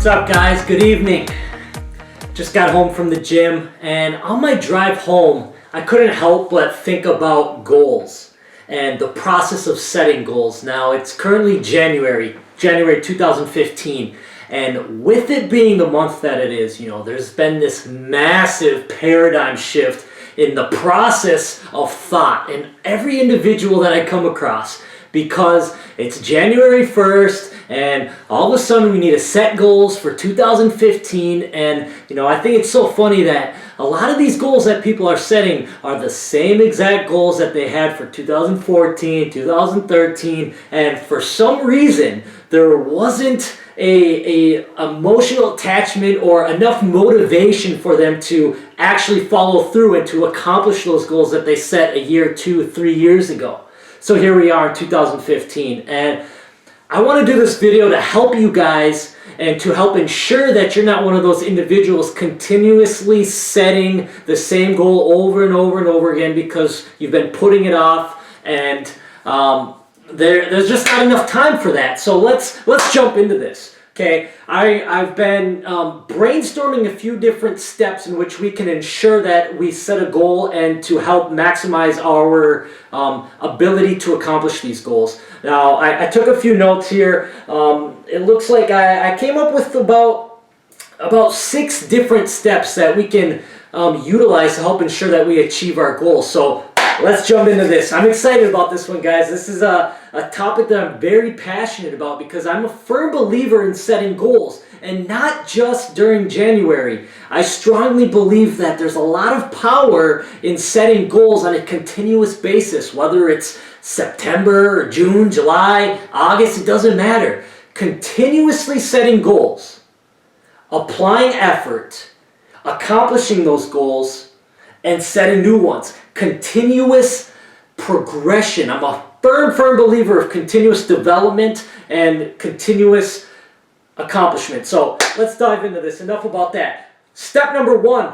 What's up, guys? Good evening. Just got home from the gym, and on my drive home, I couldn't help but think about goals and the process of setting goals. Now, it's currently January 2015, and with it being the month that it is, there's been this massive paradigm shift in the process of thought in every individual that I come across, because it's January 1st and all of a sudden we need to set goals for 2015. And I think it's so funny that a lot of these goals that people are setting are the same exact goals that they had for 2014, 2013, and for some reason there wasn't a emotional attachment or enough motivation for them to actually follow through and to accomplish those goals that they set a year, 2, 3 years ago. So here we are in 2015, and I want to do this video to help you guys and to help ensure that you're not one of those individuals continuously setting the same goal over and over and over again because you've been putting it off, and there's just not enough time for that. So let's jump into this. Okay, I've been brainstorming a few different steps in which we can ensure that we set a goal and to help maximize our ability to accomplish these goals. Now, I took a few notes here. It looks like I came up with about 6 different steps that we can utilize to help ensure that we achieve our goals. So let's jump into this. I'm excited about this one, guys. This is a topic that I'm very passionate about because I'm a firm believer in setting goals, and not just during January. I strongly believe that there's a lot of power in setting goals on a continuous basis, whether it's September, or June, July, August, it doesn't matter. Continuously setting goals, applying effort, accomplishing those goals, and setting new ones. Continuous progression. I'm a firm believer of continuous development and continuous accomplishment. So let's dive into this. Enough about that. Step number 1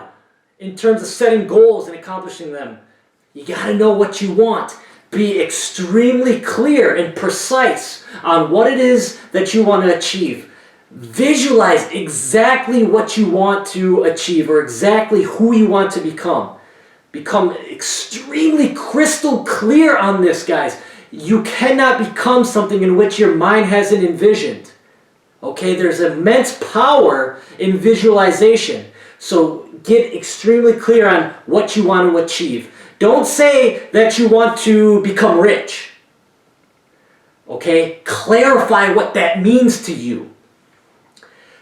in terms of setting goals and accomplishing them. You got to know what you want. Be extremely clear and precise on what it is that you want to achieve. Visualize exactly what you want to achieve or exactly who you want to become. Become extremely crystal clear on this, guys. You cannot become something in which your mind hasn't envisioned. Okay, there's immense power in visualization. So get extremely clear on what you want to achieve. Don't say that you want to become rich. Okay, clarify what that means to you.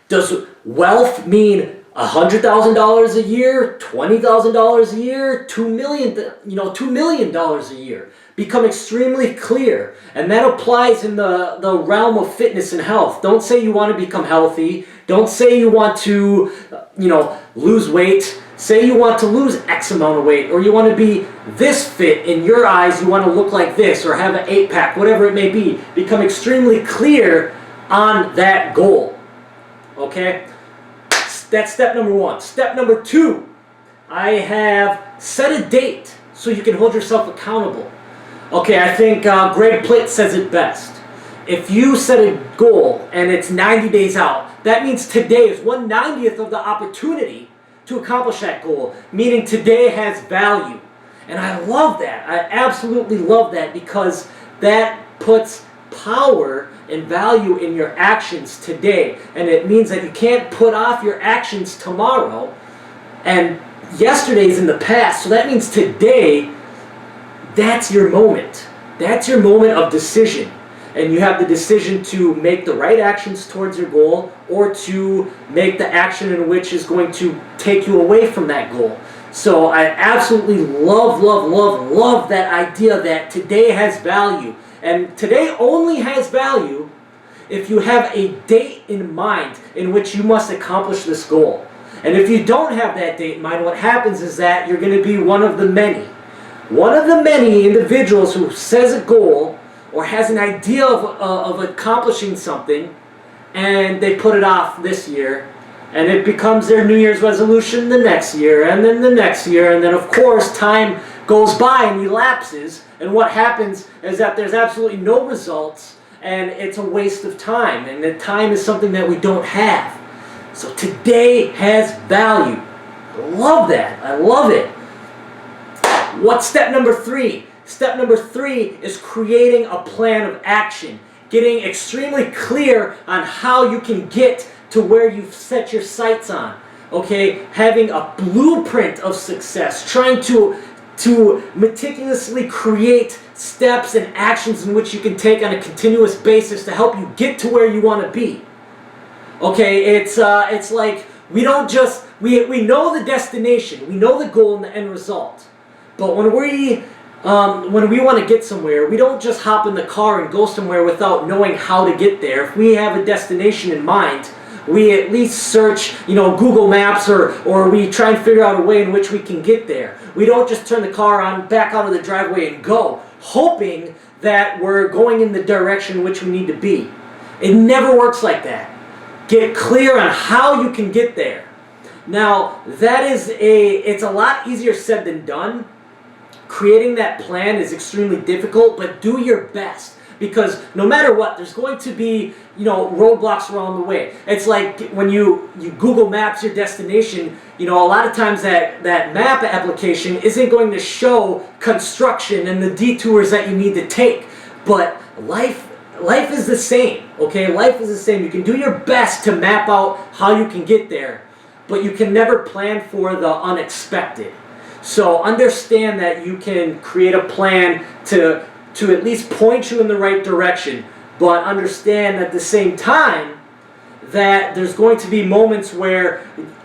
Does wealth mean $100,000 a year, $20,000 a year, $2 million a year? Become extremely clear, and that applies in the realm of fitness and health. Don't say you want to become healthy. Don't say you want to, lose weight. Say you want to lose X amount of weight, or you want to be this fit in your eyes. You want to look like this, or have an 8-pack, whatever it may be. Become extremely clear on that goal. Okay. That's step number 1. Step number 2, I have set a date so you can hold yourself accountable. Okay, I think Greg Plitt says it best. If you set a goal and it's 90 days out, that means today is 1/90th of the opportunity to accomplish that goal, meaning today has value. And I love that. I absolutely love that, because that puts power and value in your actions today, and it means that you can't put off your actions tomorrow, and yesterday's in the past. So that means today, that's your moment. That's your moment of decision, and you have the decision to make the right actions towards your goal, or to make the action in which is going to take you away from that goal. So I absolutely love that idea that today has value. And today only has value if you have a date in mind in which you must accomplish this goal. And if you don't have that date in mind, what happens is that you're going to be one of the many individuals who says a goal or has an idea of accomplishing something, and they put it off this year, and it becomes their New Year's resolution the next year, and then the next year, and then of course time goes by and elapses, and what happens is that there's absolutely no results, and it's a waste of time, and the time is something that we don't have. So today has value. I love that. I love it. What's step number 3? Step number 3 is creating a plan of action. Getting extremely clear on how you can get to where you've set your sights on. Okay? Having a blueprint of success. Trying to meticulously create steps and actions in which you can take on a continuous basis to help you get to where you want to be. Okay, it's like we don't just, we know the destination, we know the goal and the end result. But when we want to get somewhere, we don't just hop in the car and go somewhere without knowing how to get there. If we have a destination in mind, we at least search, Google Maps or we try and figure out a way in which we can get there. We don't just turn the car on, back out of the driveway and go, hoping that we're going in the direction in which we need to be. It never works like that. Get clear on how you can get there. Now, it's a lot easier said than done. Creating that plan is extremely difficult, but do your best. Because no matter what, there's going to be, roadblocks along the way. It's like when you Google Maps your destination, a lot of times that map application isn't going to show construction and the detours that you need to take. But life is the same, okay? Life is the same. You can do your best to map out how you can get there, but you can never plan for the unexpected. So understand that you can create a plan to at least point you in the right direction, but understand at the same time that there's going to be moments where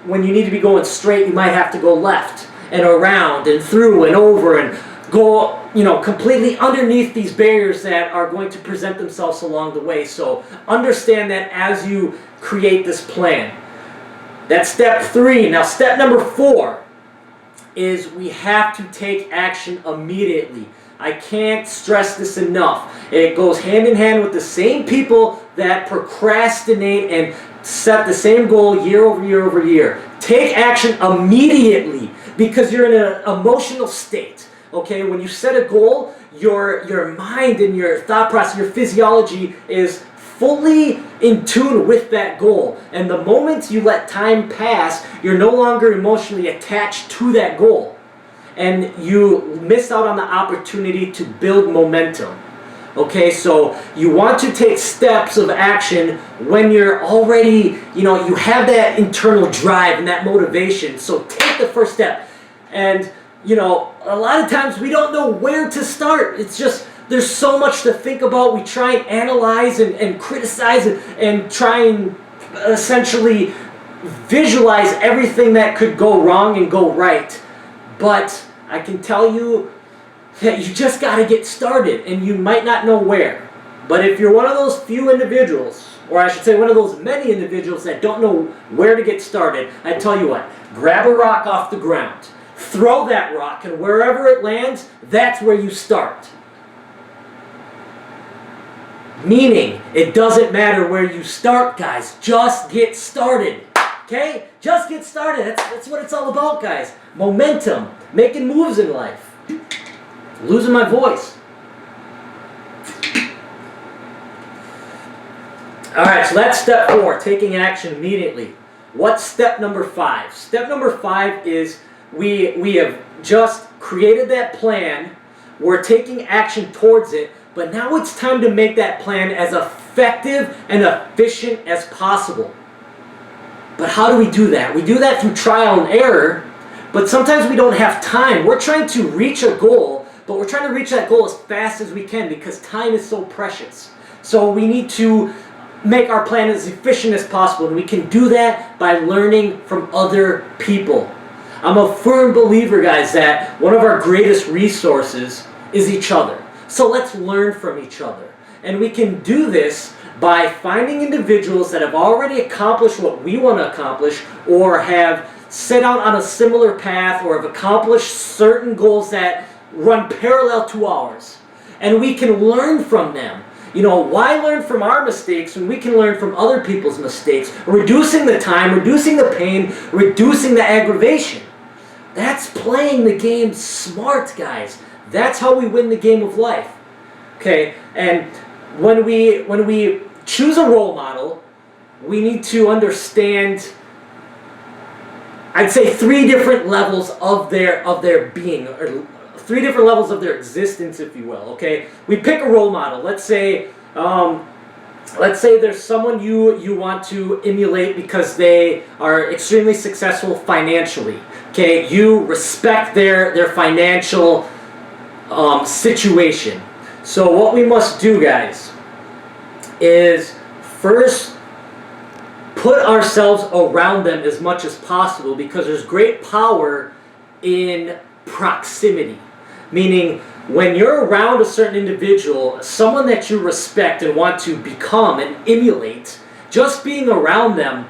when you need to be going straight, you might have to go left and around and through and over and go, completely underneath these barriers that are going to present themselves along the way. So understand that as you create this plan. That's step 3. Now step number 4 is we have to take action immediately. I can't stress this enough. It goes hand in hand with the same people that procrastinate and set the same goal year over year over year. Take action immediately because you're in an emotional state. Okay, when you set a goal, your mind and your thought process, your physiology is fully in tune with that goal. And the moment you let time pass, you're no longer emotionally attached to that goal. And you miss out on the opportunity to build momentum. Okay, so you want to take steps of action when you're already, you have that internal drive and that motivation. So take the first step. And, a lot of times we don't know where to start. It's just, there's so much to think about. We try and analyze and criticize and try and essentially visualize everything that could go wrong and go right. But I can tell you that you just got to get started, and you might not know where. But if you're one of those few individuals, or I should say one of those many individuals that don't know where to get started, I tell you what, grab a rock off the ground, throw that rock, and wherever it lands, that's where you start. Meaning, it doesn't matter where you start, guys. Just get started. Okay? Just get started. That's what it's all about, guys. Momentum. Making moves in life. Losing my voice. Alright, so that's step 4. Taking action immediately. What's step number 5? Step number 5 is we have just created that plan. We're taking action towards it. But now it's time to make that plan as effective and efficient as possible. But how do we do that? We do that through trial and error, but sometimes we don't have time. We're trying to reach a goal, but we're trying to reach that goal as fast as we can because time is so precious. So we need to make our plan as efficient as possible, and we can do that by learning from other people. I'm a firm believer, guys, that one of our greatest resources is each other. So let's learn from each other. And we can do this by finding individuals that have already accomplished what we want to accomplish or have set out on a similar path or have accomplished certain goals that run parallel to ours. And we can learn from them. Why learn from our mistakes when we can learn from other people's mistakes? Reducing the time, reducing the pain, reducing the aggravation. That's playing the game smart, guys. That's how we win the game of life. Okay, and when we choose a role model, we need to understand I'd say three different levels of their being, or three different levels of their existence, if you will. Okay, we pick a role model. Let's say there's someone you want to emulate because they are extremely successful financially. Okay, you respect their financial situation. So what we must do, guys, is first put ourselves around them as much as possible, because there's great power in proximity. Meaning, when you're around a certain individual, someone that you respect and want to become and emulate, just being around them,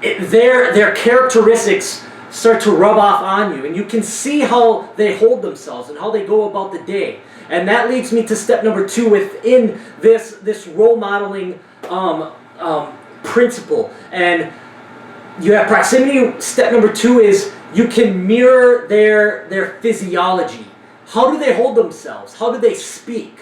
their characteristics start to rub off on you, and you can see how they hold themselves and how they go about the day. And that leads me to step number 2 within this role modeling principle. And you have proximity. Step number 2 is you can mirror their physiology. How do they hold themselves? How do they speak?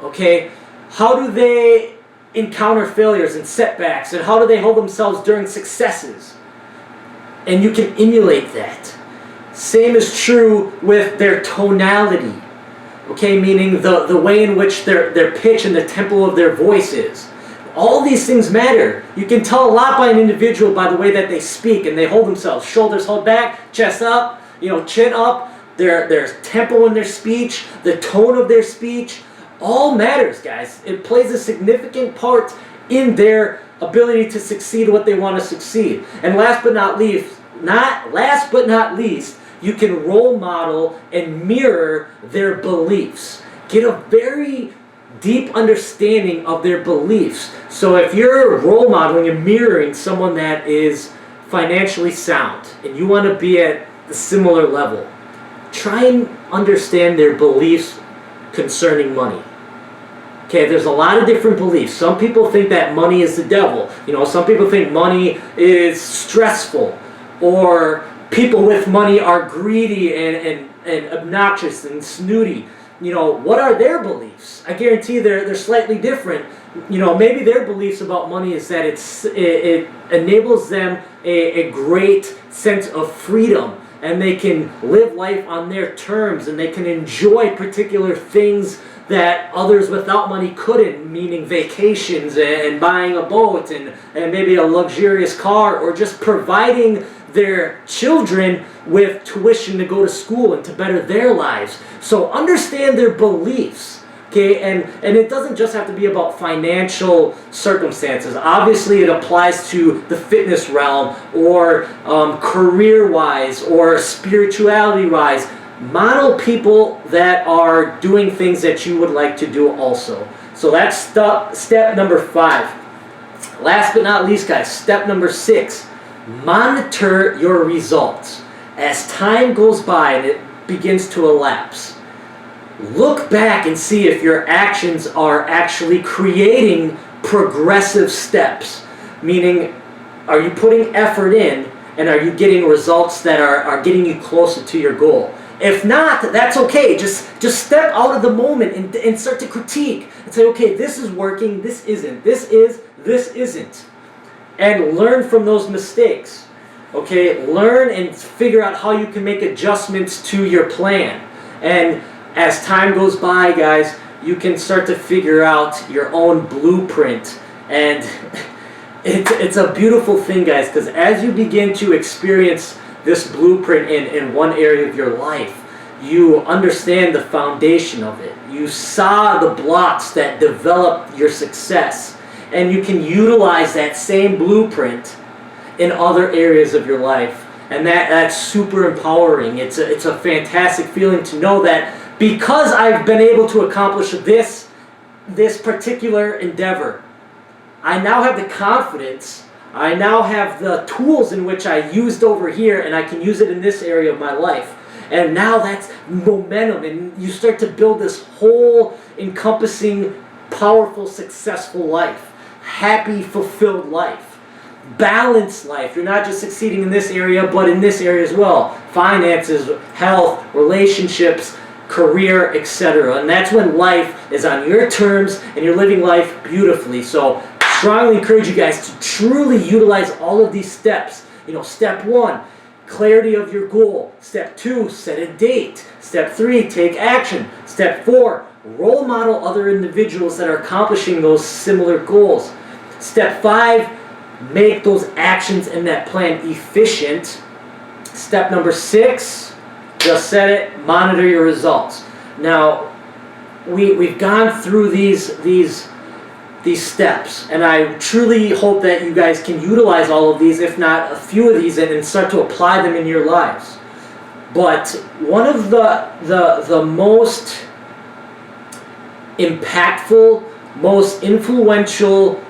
Okay? How do they encounter failures and setbacks? And how do they hold themselves during successes? And you can emulate that. Same is true with their tonality. Okay, meaning the way in which their pitch and the tempo of their voice is. All these things matter. You can tell a lot by an individual by the way that they speak and they hold themselves. Shoulders held back, chest up, chin up. Their tempo in their speech, the tone of their speech, all matters, guys. It plays a significant part in their ability to succeed what they want to succeed. And last but not least, you can role model and mirror their beliefs. Get a very deep understanding of their beliefs. So if you're role modeling and mirroring someone that is financially sound and you want to be at a similar level, try and understand their beliefs concerning money. Okay, there's a lot of different beliefs. Some people think that money is the devil. Some people think money is stressful, or people with money are greedy and obnoxious and snooty. What are their beliefs? I guarantee they're slightly different. Maybe their beliefs about money is that it enables them a great sense of freedom, and they can live life on their terms, and they can enjoy particular things that others without money couldn't, meaning vacations and buying a boat and maybe a luxurious car, or just providing their children with tuition to go to school and to better their lives. So understand their beliefs. Okay, and it doesn't just have to be about financial circumstances. Obviously, it applies to the fitness realm, or career-wise, or spirituality-wise. Model people that are doing things that you would like to do also. So that's step number 5. Last but not least, guys, step number 6. Monitor your results. As time goes by and it begins to elapse, look back and see if your actions are actually creating progressive steps. Meaning, are you putting effort in, and are you getting results that are getting you closer to your goal? If not, that's okay. Just step out of the moment and start to critique and say, okay, this is working, this isn't. This isn't. And learn from those mistakes. Okay, learn and figure out how you can make adjustments to your plan. And as time goes by, guys, you can start to figure out your own blueprint. And it's a beautiful thing, guys, because as you begin to experience this blueprint in one area of your life, you understand the foundation of it. You saw the blocks that developed your success. And you can utilize that same blueprint in other areas of your life. And that's super empowering. It's a fantastic feeling to know that because I've been able to accomplish this particular endeavor, I now have the confidence, I now have the tools in which I used over here, and I can use it in this area of my life. And now that's momentum, and you start to build this whole encompassing, powerful, successful life. Happy, fulfilled life. Balanced life. You're not just succeeding in this area, but in this area as well. Finances, health, relationships, career, etc. And that's when life is on your terms and you're living life beautifully. So strongly encourage you guys to truly utilize all of these steps, Step 1, clarity of your goal. Step 2, set a date. Step 3, take action. Step 4, role model other individuals that are accomplishing those similar goals. Step 5, make those actions in that plan efficient. Step number 6, just said it, monitor your results. Now, we've gone through these steps, and I truly hope that you guys can utilize all of these, if not a few of these, and start to apply them in your lives. But one of the most impactful, most influential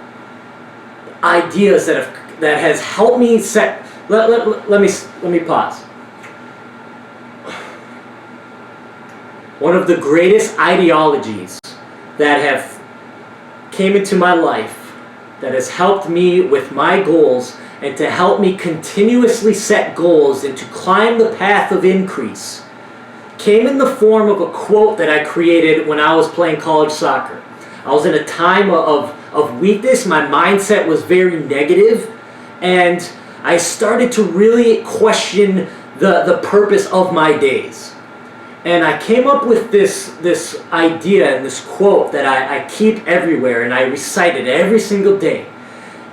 ideas that has helped me set. Let me pause. One of the greatest ideologies that have came into my life, that has helped me with my goals and to help me continuously set goals and to climb the path of increase, came in the form of a quote that I created when I was playing college soccer. I was in a time of weakness. My mindset was very negative, and I started to really question the purpose of my days. And I came up with this idea and this quote that I keep everywhere, and I recite it every single day.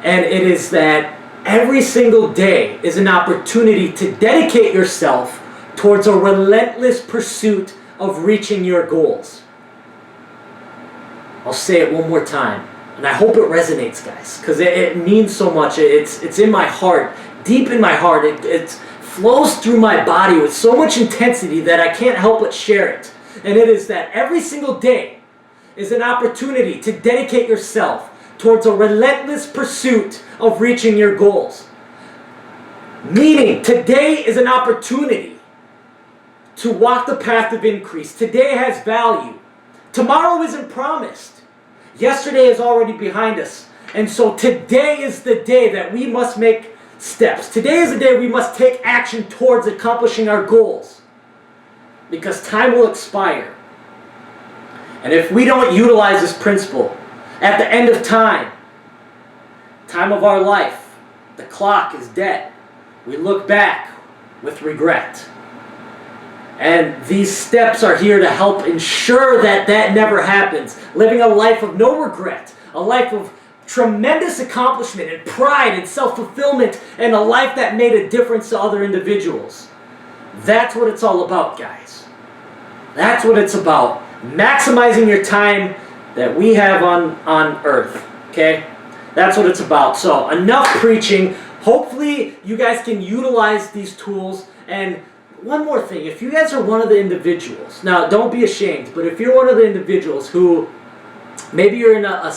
And it is that every single day is an opportunity to dedicate yourself towards a relentless pursuit of reaching your goals. I'll say it one more time, and I hope it resonates, guys, because it means so much. It's in my heart, deep in my heart. It flows through my body with so much intensity that I can't help but share it. And it is that every single day is an opportunity to dedicate yourself towards a relentless pursuit of reaching your goals. Meaning, today is an opportunity to walk the path of increase. Today has value. Tomorrow isn't promised. Yesterday is already behind us. And so today is the day that we must make steps. Today is the day we must take action towards accomplishing our goals, because time will expire. And if we don't utilize this principle, at the end of time of our life, the clock is dead. We look back with regret. And these steps are here to help ensure that that never happens. Living a life of no regret, a life of tremendous accomplishment and pride and self-fulfillment, and a life that made a difference to other individuals. That's what it's all about, guys. That's what it's about. Maximizing your time that we have on earth. Okay? That's what it's about. So, enough preaching. Hopefully, you guys can utilize these tools. And one more thing. If you guys are one of the individuals, now don't be ashamed, but if you're one of the individuals who maybe you're in a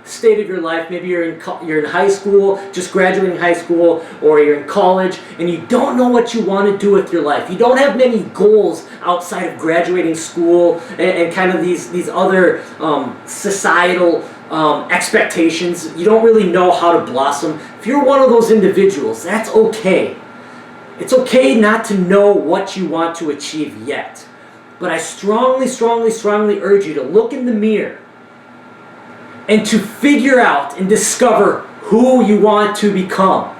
state of your life, maybe you're in high school, just graduating high school, or you're in college, and you don't know what you want to do with your life. You don't have many goals outside of graduating school and kind of these other societal expectations. You don't really know how to blossom. If you're one of those individuals, that's okay. It's okay not to know what you want to achieve yet. But I strongly, strongly, strongly urge you to look in the mirror and to figure out and discover who you want to become.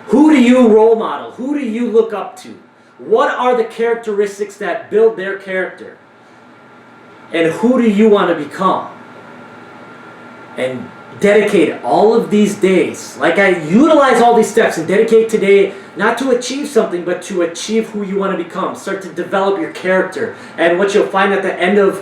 Who do you role model? Who do you look up to? What are the characteristics that build their character? And who do you want to become? And dedicate all of these days, like I utilize all these steps and dedicate today not to achieve something, but to achieve who you want to become. Start to develop your character. And what you'll find at the end of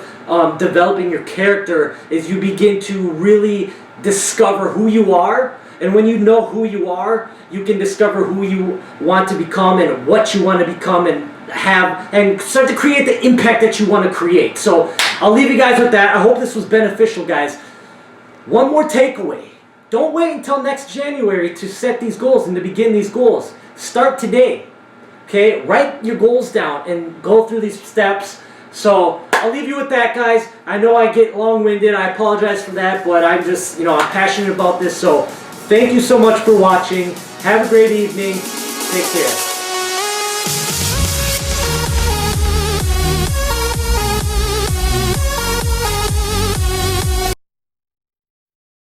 developing your character is you begin to really discover who you are. And when you know who you are, you can discover who you want to become and what you want to become and have, and start to create the impact that you want to create. So I'll leave you guys with that. I hope this was beneficial, guys. One more takeaway. Don't wait until next January to set these goals and to begin these goals. Start today. Okay? Write your goals down and go through these steps. So I'll leave you with that, guys. I know I get long-winded. I apologize for that, but I'm just, I'm passionate about this. So thank you so much for watching. Have a great evening. Take care.